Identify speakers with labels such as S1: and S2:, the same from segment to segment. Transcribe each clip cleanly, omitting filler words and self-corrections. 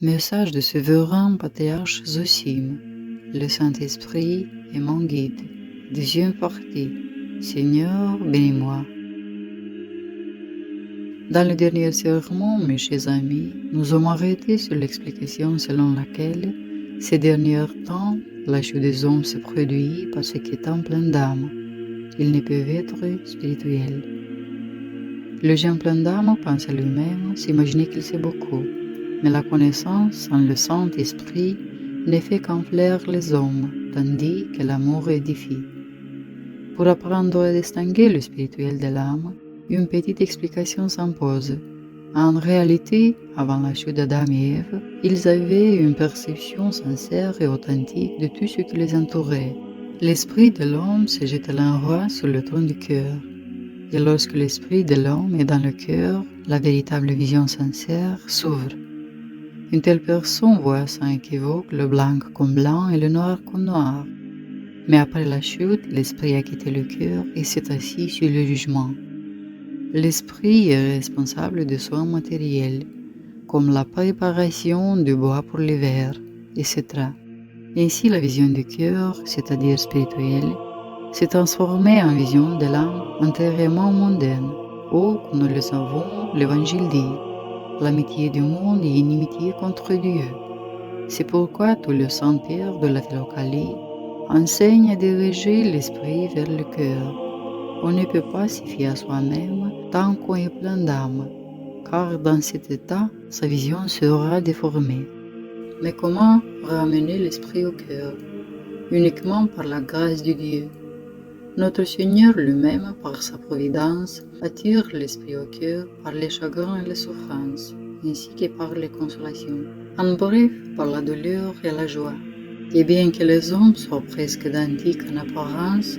S1: Message de souverain patriarche Zosime. Le Saint-Esprit est mon guide. Deuxième partie. Seigneur, bénis-moi. Dans le dernier sermon, mes chers amis, nous avons arrêté sur l'explication selon laquelle, ces derniers temps, la chute des hommes se produit parce qu'étant plein d'âme, ils ne peuvent être spirituels. Le jeune plein d'âme pense à lui-même, s'imaginer qu'il sait beaucoup. Mais la connaissance sans le Saint-Esprit ne fait qu'enfler les hommes, tandis que l'amour édifie. Pour apprendre à distinguer le spirituel de l'âme, une petite explication s'impose. En réalité, avant la chute d'Adam et Ève, ils avaient une perception sincère et authentique de tout ce qui les entourait. L'esprit de l'homme se jette à l'envoi sur le trône du cœur. Et lorsque l'esprit de l'homme est dans le cœur, la véritable vision sincère s'ouvre. Une telle personne voit sans équivoque le blanc comme blanc et le noir comme noir. Mais après la chute, l'esprit a quitté le cœur et s'est assis sur le jugement. L'esprit est responsable des soins matériels, comme la préparation du bois pour les vers, etc. Ainsi, la vision du cœur, c'est-à-dire spirituelle, s'est transformée en vision de l'âme intérieurement mondaine, ou, comme nous le savons, l'Évangile dit, l'amitié du monde est inimitié contre Dieu. C'est pourquoi tout le Saint-Père de la Philocalie enseigne à diriger l'esprit vers le cœur. On ne peut pas s'y fier à soi-même tant qu'on est plein d'âme, car dans cet état, sa vision sera déformée. Mais comment ramener l'esprit au cœur? Uniquement par la grâce de Dieu. Notre Seigneur lui-même, par sa providence, attire l'esprit au cœur par les chagrins et les souffrances, ainsi que par les consolations. En bref, par la douleur et la joie. Et bien que les hommes soient presque identiques en apparence,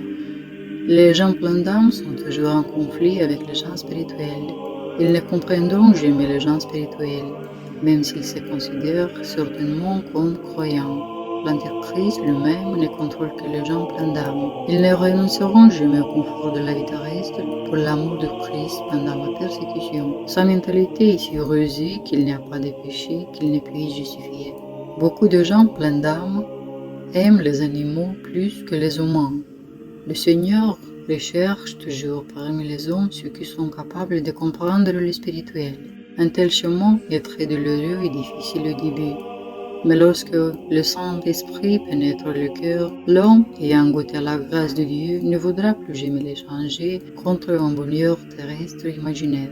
S1: les gens pleins d'âme sont toujours en conflit avec les gens spirituels. Ils ne comprennent donc jamais les gens spirituels, même s'ils se considèrent certainement comme croyants. L'Antéchrist lui-même ne contrôle que les gens pleins d'âme. Ils ne renonceront jamais au confort de la vie terrestre pour l'amour de Christ pendant la persécution. Sa mentalité est si rusée qu'il n'y a pas de péché qu'il ne puisse justifier. Beaucoup de gens pleins d'âme aiment les animaux plus que les humains. Le Seigneur recherche toujours parmi les hommes ceux qui sont capables de comprendre le spirituel. Un tel chemin est très douloureux et difficile au début. Mais lorsque le Saint-Esprit pénètre le cœur, l'homme, ayant goûté à la grâce de Dieu, ne voudra plus jamais l'échanger contre un bonheur terrestre imaginaire.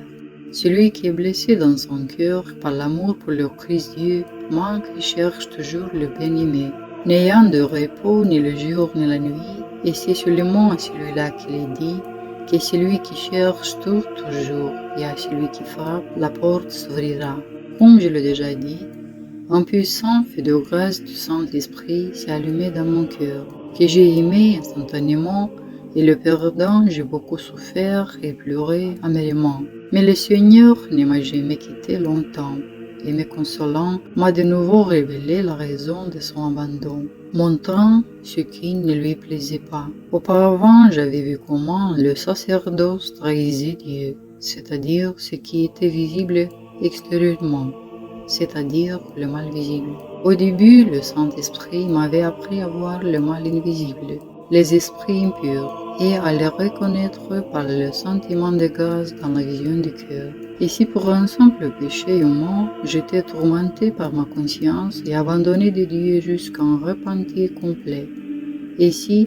S1: Celui qui est blessé dans son cœur par l'amour pour le Christ Dieu manque et cherche toujours le bien-aimé, n'ayant de repos ni le jour ni la nuit, et c'est seulement à celui-là qu'il est dit que celui qui cherche tout toujours et à celui qui frappe, la porte s'ouvrira. Comme je l'ai déjà dit, un puissant feu de grâce du Saint-Esprit s'est allumé dans mon cœur, que j'ai aimé instantanément, et le perdant, j'ai beaucoup souffert et pleuré amèrement. Mais le Seigneur ne m'a jamais quitté longtemps, et me consolant, m'a de nouveau révélé la raison de son abandon, montrant ce qui ne lui plaisait pas. Auparavant, j'avais vu comment le sacerdoce trahissait Dieu, c'est-à-dire ce qui était visible extérieurement, c'est-à-dire le mal visible. Au début, le Saint-Esprit m'avait appris à voir le mal invisible, les esprits impurs, et à les reconnaître par le sentiment de grâce dans la vision du cœur. Et si pour un simple péché humain, j'étais tourmenté par ma conscience et abandonné de Dieu jusqu'à un repentir complet, et si,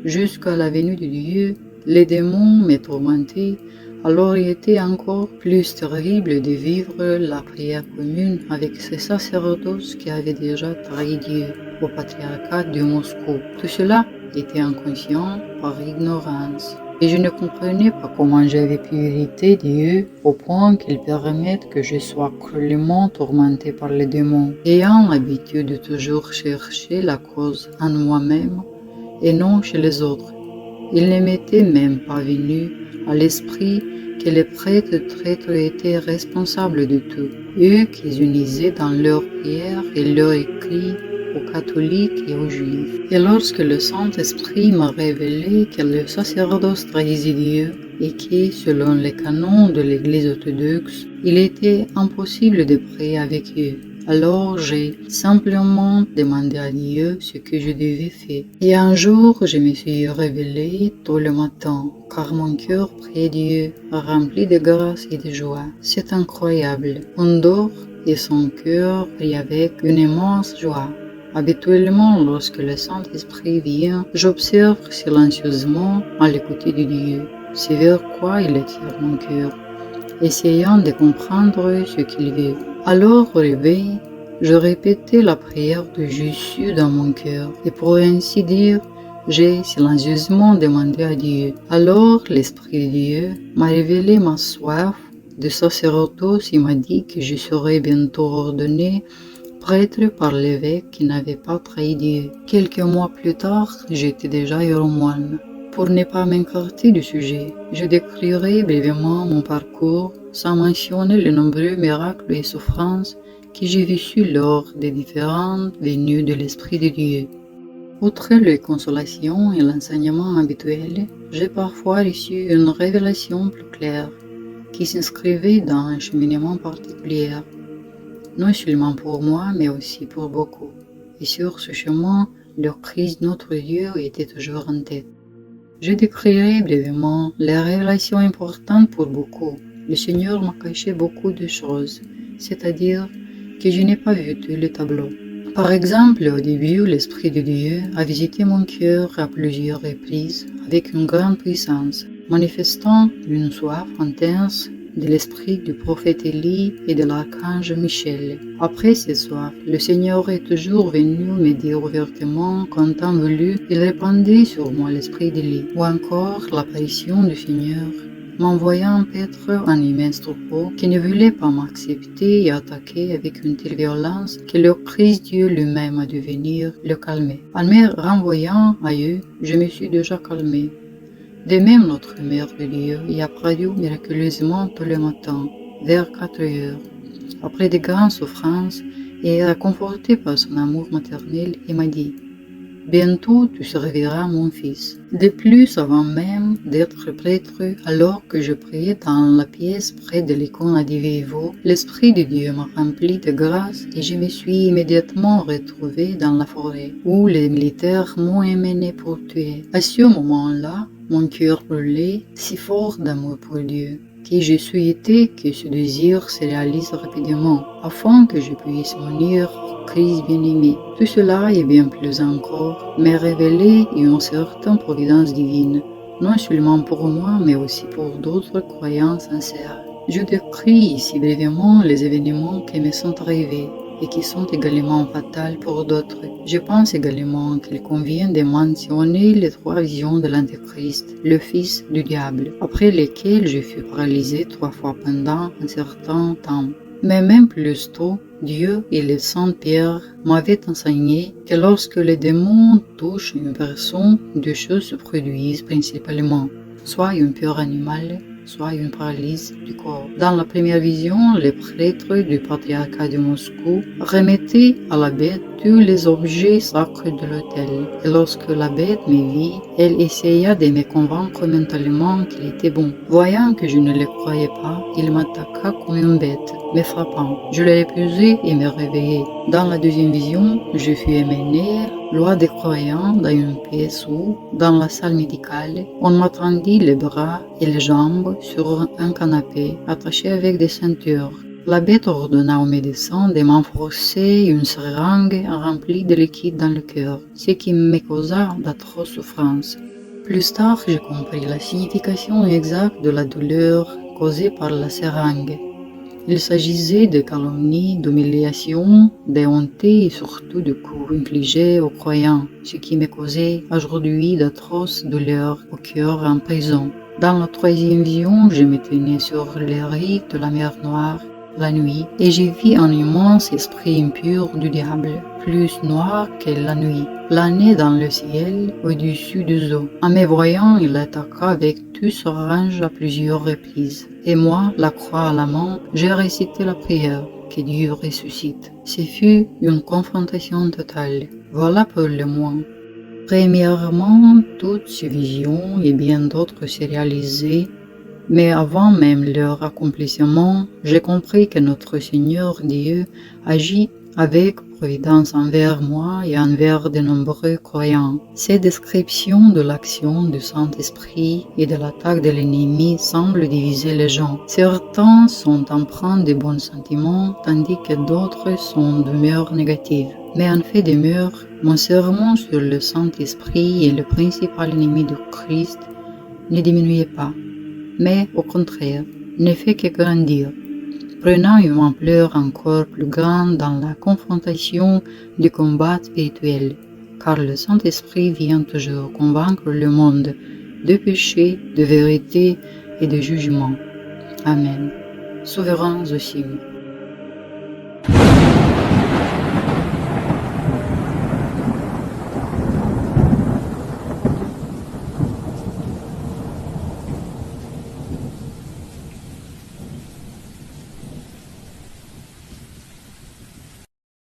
S1: jusqu'à la venue de Dieu, les démons me tourmentaient, alors il était encore plus terrible de vivre la prière commune avec ces sacerdotes qui avaient déjà trahi Dieu au patriarcat de Moscou. Tout cela était inconscient par ignorance. Et je ne comprenais pas comment j'avais pu irriter Dieu au point qu'il permette que je sois cruellement tourmenté par les démons. Ayant l'habitude de toujours chercher la cause en moi-même et non chez les autres, il ne m'était même pas venu à l'esprit que les prêtres traîtres étaient responsables de tout, eux qu'ils unisaient dans leurs prières et leurs écrits aux catholiques et aux juifs. Et lorsque le Saint-Esprit m'a révélé que le sacerdoce trahissait Dieu et que, selon les canons de l'Église orthodoxe, il était impossible de prier avec eux, Alors j'ai simplement demandé à Dieu ce que je devais faire. Et un jour, je me suis réveillée tôt le matin, car mon cœur prie Dieu, rempli de grâce et de joie. C'est incroyable. On dort et son cœur prie avec une immense joie. Habituellement, lorsque le Saint-Esprit vient, j'observe silencieusement à l'écoute de Dieu. C'est vers quoi il attire mon cœur, essayant de comprendre ce qu'il veut. Alors, au réveil, je répétais la prière de Jésus dans mon cœur, et pour ainsi dire, j'ai silencieusement demandé à Dieu. Alors, l'Esprit de Dieu m'a révélé ma soif de sacerdoce et m'a dit que je serais bientôt ordonné prêtre par l'évêque qui n'avait pas trahi Dieu. Quelques mois plus tard, j'étais déjà moine. Pour ne pas m'écarter du sujet, je décrirai brièvement mon parcours sans mentionner les nombreux miracles et souffrances que j'ai vécus lors des différentes venues de l'Esprit de Dieu. Outre les consolations et l'enseignement habituel, j'ai parfois reçu une révélation plus claire qui s'inscrivait dans un cheminement particulier, non seulement pour moi, mais aussi pour beaucoup. Et sur ce chemin, le Christ notre Dieu était toujours en tête. Je décrirai brièvement les révélations importantes pour beaucoup. Le Seigneur m'a caché beaucoup de choses, c'est-à-dire que je n'ai pas vu tout le tableau. Par exemple, au début, l'Esprit de Dieu a visité mon cœur à plusieurs reprises avec une grande puissance, manifestant une soif intense de l'esprit du prophète Élie et de l'archange Michel. Après cette soif, le Seigneur est toujours venu me dire ouvertement qu'en temps voulu, il répandait sur moi l'esprit d'Élie, ou encore l'apparition du Seigneur, m'envoyant paître un immense troupeau qui ne voulait pas m'accepter et attaquer avec une telle violence que le Christ Dieu lui-même a dû venir le calmer. En me renvoyant à eux, je me suis déjà calmé. De même, notre Mère de Dieu y a produit miraculeusement tous les matins, vers 4 heures. Après de grandes souffrances, et réconforté par son amour maternel, il m'a dit « Bientôt tu se réveilleras, mon fils ». De plus, avant même d'être prêtre, alors que je priais dans la pièce près de l'icône à Divevo, l'Esprit de Dieu m'a rempli de grâce et je me suis immédiatement retrouvé dans la forêt, où les militaires m'ont emmené pour tuer. À ce moment-là, mon cœur brûlait si fort d'amour pour Dieu, que je souhaitais que ce désir se réalise rapidement, afin que je puisse m'unir au Christ bien-aimé. Tout cela et bien plus encore m'a révélé une certaine providence divine, non seulement pour moi, mais aussi pour d'autres croyants sincères. Je décris ici brièvement les événements qui me sont arrivés et qui sont également fatales pour d'autres. Je pense également qu'il convient de mentionner les 3 visions de l'Antéchrist, le fils du diable, après lesquelles je fus paralysé 3 fois pendant un certain temps. Mais même plus tôt, Dieu et le Saint-Pierre m'avaient enseigné que lorsque les démons touchent une personne, 2 choses se produisent principalement, soit une peur animale, soit une paralysie du corps. Dans la première vision, les prêtres du patriarcat de Moscou remettaient à la bête tous les objets sacrés de l'autel. Et lorsque la bête me vit, elle essaya de me convaincre mentalement qu'il était bon. Voyant que je ne le croyais pas, il m'attaqua comme une bête, me frappant. Je l'ai épuisé et me réveillai. Dans la deuxième vision, je fus emmené, loin des croyants, dans une pièce où, dans la salle médicale, on m'attendit les bras et les jambes sur un canapé, attaché avec des ceintures. La bête ordonna au médecin de m'enfoncer une seringue remplie de liquide dans le cœur, ce qui me causa d'atroces souffrances. Plus tard, j'ai compris la signification exacte de la douleur causée par la seringue. Il s'agissait de calomnies, d'humiliations, de honte et surtout de coups infligés aux croyants, ce qui me causait aujourd'hui d'atroces douleurs au cœur en prison. Dans la troisième vision, je me tenais sur les rives de la mer Noire la nuit et j'ai vu un immense esprit impur du diable, plus noir que la nuit, planer dans le ciel au-dessus des eaux. En me voyant, il attaqua avec tout son range à plusieurs reprises. Et moi, la croix à la main, j'ai récité la prière, que Dieu ressuscite. Ce fut une confrontation totale. Voilà pour le moins. Premièrement, toutes ces visions et bien d'autres se réalisaient Mais avant même leur accomplissement, j'ai compris que notre Seigneur Dieu agit avec providence envers moi et envers de nombreux croyants. Ces descriptions de l'action du Saint-Esprit et de l'attaque de l'ennemi semblent diviser les gens. Certains sont empreints de bons sentiments, tandis que d'autres sont d'humeur négative. Mais en fait demeure, mon sermon sur le Saint-Esprit et le principal ennemi du Christ ne diminuait pas, mais au contraire, ne fait que grandir, prenant une ampleur encore plus grande dans la confrontation du combat spirituel, car le Saint-Esprit vient toujours convaincre le monde de péché, de vérité et de jugement. Amen. Souverain Zosim.